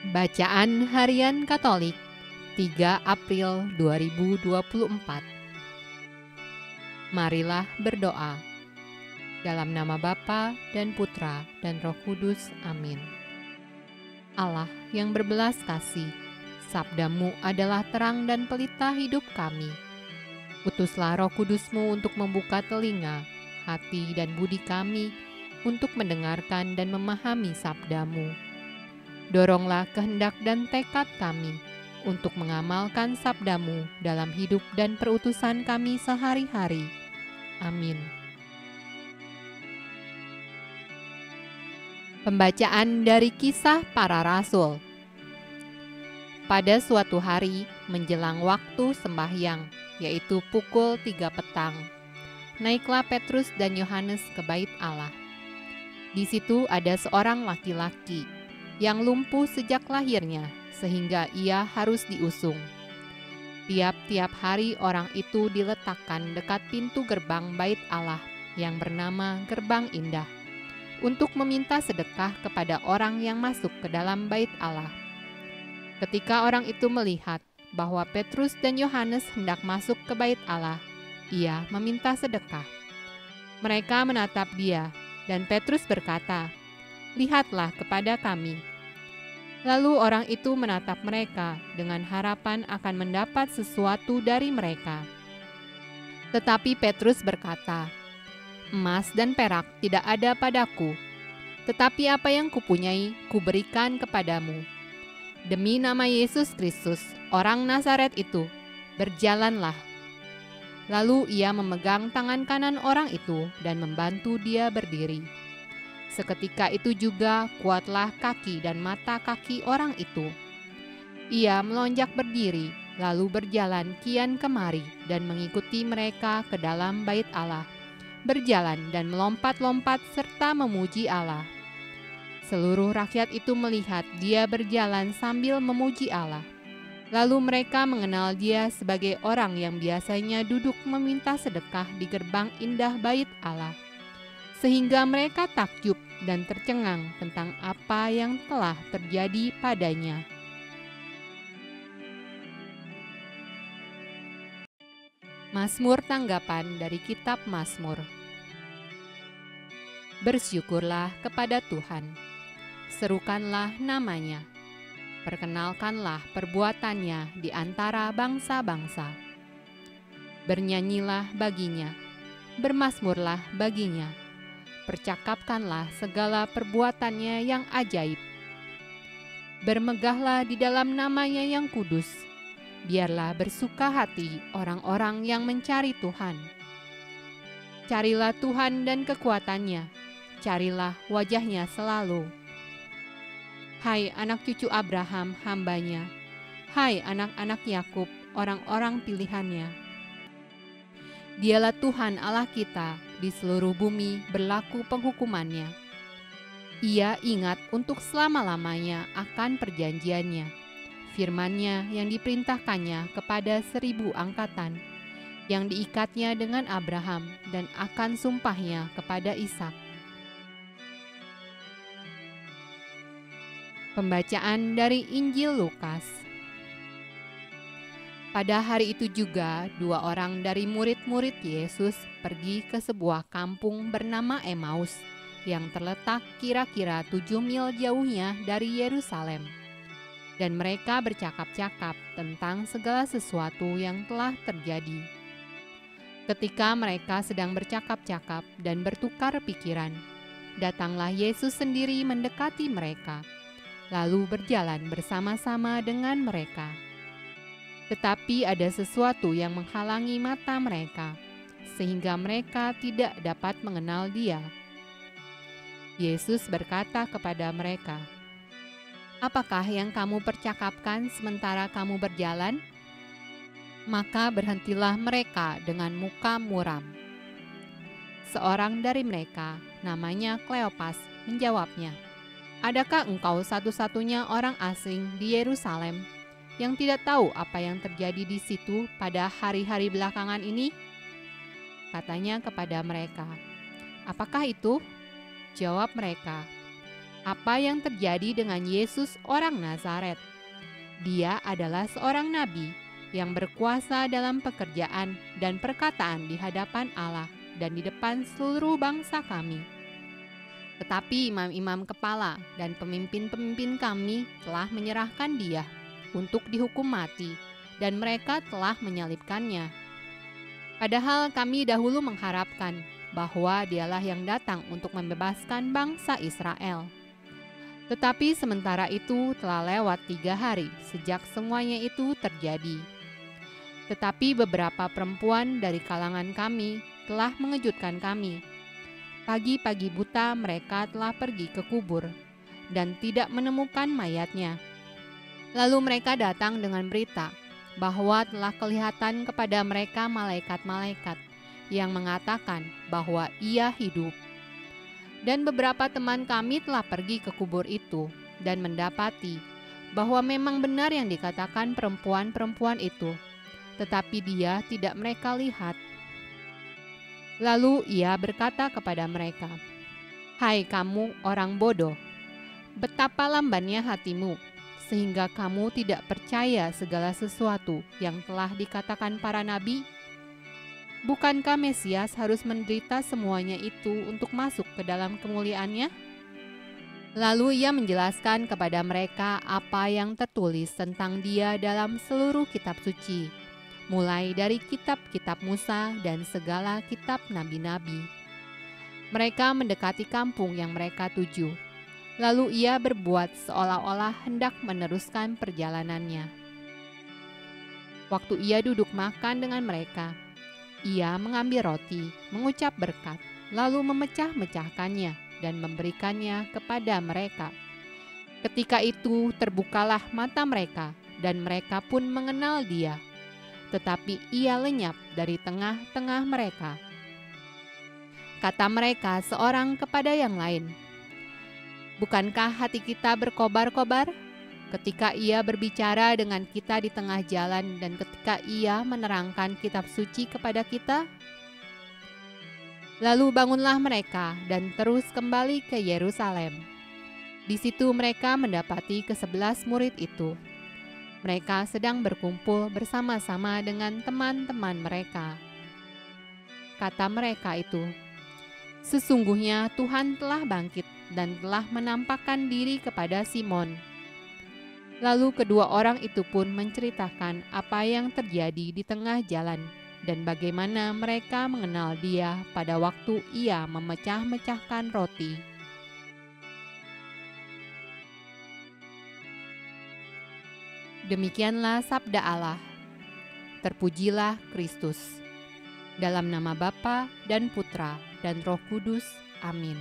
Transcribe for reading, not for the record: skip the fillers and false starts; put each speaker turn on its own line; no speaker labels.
Bacaan Harian Katolik 3 April 2024. Marilah berdoa. Dalam nama Bapa dan Putra dan Roh Kudus. Amin. Allah yang berbelas kasih, sabda-Mu adalah terang dan pelita hidup kami. Utuslah Roh Kudus-Mu untuk membuka telinga, hati dan budi kami untuk mendengarkan dan memahami sabda-Mu. Doronglah kehendak dan tekad kami untuk mengamalkan sabda-Mu dalam hidup dan perutusan kami sehari-hari. Amin. Pembacaan dari Kisah Para Rasul. Pada suatu hari menjelang waktu sembahyang, yaitu pukul 3 petang, naiklah Petrus dan Yohanes ke bait Allah. Di situ ada seorang laki-laki yang lumpuh sejak lahirnya, sehingga ia harus diusung. Tiap-tiap hari orang itu diletakkan dekat pintu gerbang bait Allah yang bernama Gerbang Indah, untuk meminta sedekah kepada orang yang masuk ke dalam bait Allah. Ketika orang itu melihat bahwa Petrus dan Yohanes hendak masuk ke bait Allah, ia meminta sedekah. Mereka menatap dia, dan Petrus berkata, "Lihatlah kepada kami." Lalu orang itu menatap mereka dengan harapan akan mendapat sesuatu dari mereka. Tetapi Petrus berkata, "Emas dan perak tidak ada padaku, tetapi apa yang kupunyai kuberikan kepadamu. Demi nama Yesus Kristus, orang Nazaret itu, berjalanlah." Lalu ia memegang tangan kanan orang itu dan membantu dia berdiri. Seketika itu juga kuatlah kaki dan mata kaki orang itu. Ia melonjak berdiri, lalu berjalan kian kemari dan mengikuti mereka ke dalam bait Allah, berjalan dan melompat-lompat serta memuji Allah. Seluruh rakyat itu melihat dia berjalan sambil memuji Allah. Lalu mereka mengenal dia sebagai orang yang biasanya duduk meminta sedekah di gerbang indah bait Allah, sehingga mereka takjub dan tercengang tentang apa yang telah terjadi padanya. Mazmur tanggapan dari kitab Mazmur. Bersyukurlah kepada Tuhan, serukanlah namanya, perkenalkanlah perbuatannya di antara bangsa-bangsa. Bernyanyilah baginya, bermazmurlah baginya, percakapkanlah segala perbuatannya yang ajaib. Bermegahlah di dalam namanya yang kudus, biarlah bersuka hati orang-orang yang mencari Tuhan. Carilah Tuhan dan kekuatannya, carilah wajahnya selalu. Hai anak cucu Abraham hambanya, hai anak-anak Yakub orang-orang pilihannya. Dialah Tuhan Allah kita, di seluruh bumi berlaku penghukumannya. Ia ingat untuk selama-lamanya akan perjanjiannya, firman-Nya yang diperintahkannya kepada 1000 angkatan, yang diikatnya dengan Abraham dan akan sumpahnya kepada Ishak. Pembacaan dari Injil Lukas. Pada hari itu juga 2 orang dari murid-murid Yesus pergi ke sebuah kampung bernama Emmaus yang terletak kira-kira 7 mil jauhnya dari Yerusalem. Dan mereka bercakap-cakap tentang segala sesuatu yang telah terjadi. Ketika mereka sedang bercakap-cakap dan bertukar pikiran, datanglah Yesus sendiri mendekati mereka, lalu berjalan bersama-sama dengan mereka. Tetapi ada sesuatu yang menghalangi mata mereka, sehingga mereka tidak dapat mengenal Dia. Yesus berkata kepada mereka, "Apakah yang kamu percakapkan sementara kamu berjalan?" Maka berhentilah mereka dengan muka muram. Seorang dari mereka, namanya Kleopas, menjawabnya, "Adakah engkau satu-satunya orang asing di Yerusalem yang tidak tahu apa yang terjadi di situ pada hari-hari belakangan ini?" Katanya kepada mereka, "Apakah itu?" Jawab mereka, apa yang terjadi dengan Yesus orang Nazaret. Dia adalah seorang nabi yang berkuasa dalam pekerjaan dan perkataan di hadapan Allah dan di depan seluruh bangsa kami. Tetapi imam-imam kepala dan pemimpin-pemimpin kami telah menyerahkan dia untuk dihukum mati, dan mereka telah menyalibkannya. Padahal kami dahulu mengharapkan bahwa dialah yang datang untuk membebaskan bangsa Israel. Tetapi sementara itu telah lewat 3 hari sejak semuanya itu terjadi. Tetapi beberapa perempuan dari kalangan kami telah mengejutkan kami. Pagi-pagi buta mereka telah pergi ke kubur dan tidak menemukan mayatnya. Lalu mereka datang dengan berita bahwa telah kelihatan kepada mereka malaikat-malaikat yang mengatakan bahwa ia hidup. Dan beberapa teman kami telah pergi ke kubur itu dan mendapati bahwa memang benar yang dikatakan perempuan-perempuan itu, tetapi dia tidak mereka lihat. Lalu ia berkata kepada mereka, "Hai kamu orang bodoh, betapa lambannya hatimu, sehingga kamu tidak percaya segala sesuatu yang telah dikatakan para nabi? Bukankah Mesias harus menderita semuanya itu untuk masuk ke dalam kemuliaannya?" Lalu ia menjelaskan kepada mereka apa yang tertulis tentang dia dalam seluruh kitab suci, mulai dari kitab-kitab Musa dan segala kitab nabi-nabi. Mereka mendekati kampung yang mereka tuju. Lalu ia berbuat seolah-olah hendak meneruskan perjalanannya. Waktu ia duduk makan dengan mereka, ia mengambil roti, mengucap berkat, lalu memecah-mecahkannya dan memberikannya kepada mereka. Ketika itu terbukalah mata mereka, dan mereka pun mengenal dia. Tetapi ia lenyap dari tengah-tengah mereka. Kata mereka seorang kepada yang lain, "Bukankah hati kita berkobar-kobar ketika ia berbicara dengan kita di tengah jalan dan ketika ia menerangkan kitab suci kepada kita?" Lalu bangunlah mereka dan terus kembali ke Yerusalem. Di situ mereka mendapati ke-11 murid itu. Mereka sedang berkumpul bersama-sama dengan teman-teman mereka. Kata mereka itu, "Sesungguhnya Tuhan telah bangkit dan telah menampakkan diri kepada Simon." Lalu kedua orang itu pun menceritakan apa yang terjadi di tengah jalan dan bagaimana mereka mengenal dia pada waktu ia memecah-mecahkan roti. Demikianlah sabda Allah. Terpujilah Kristus. Dalam nama Bapa dan Putra dan Roh Kudus. Amin.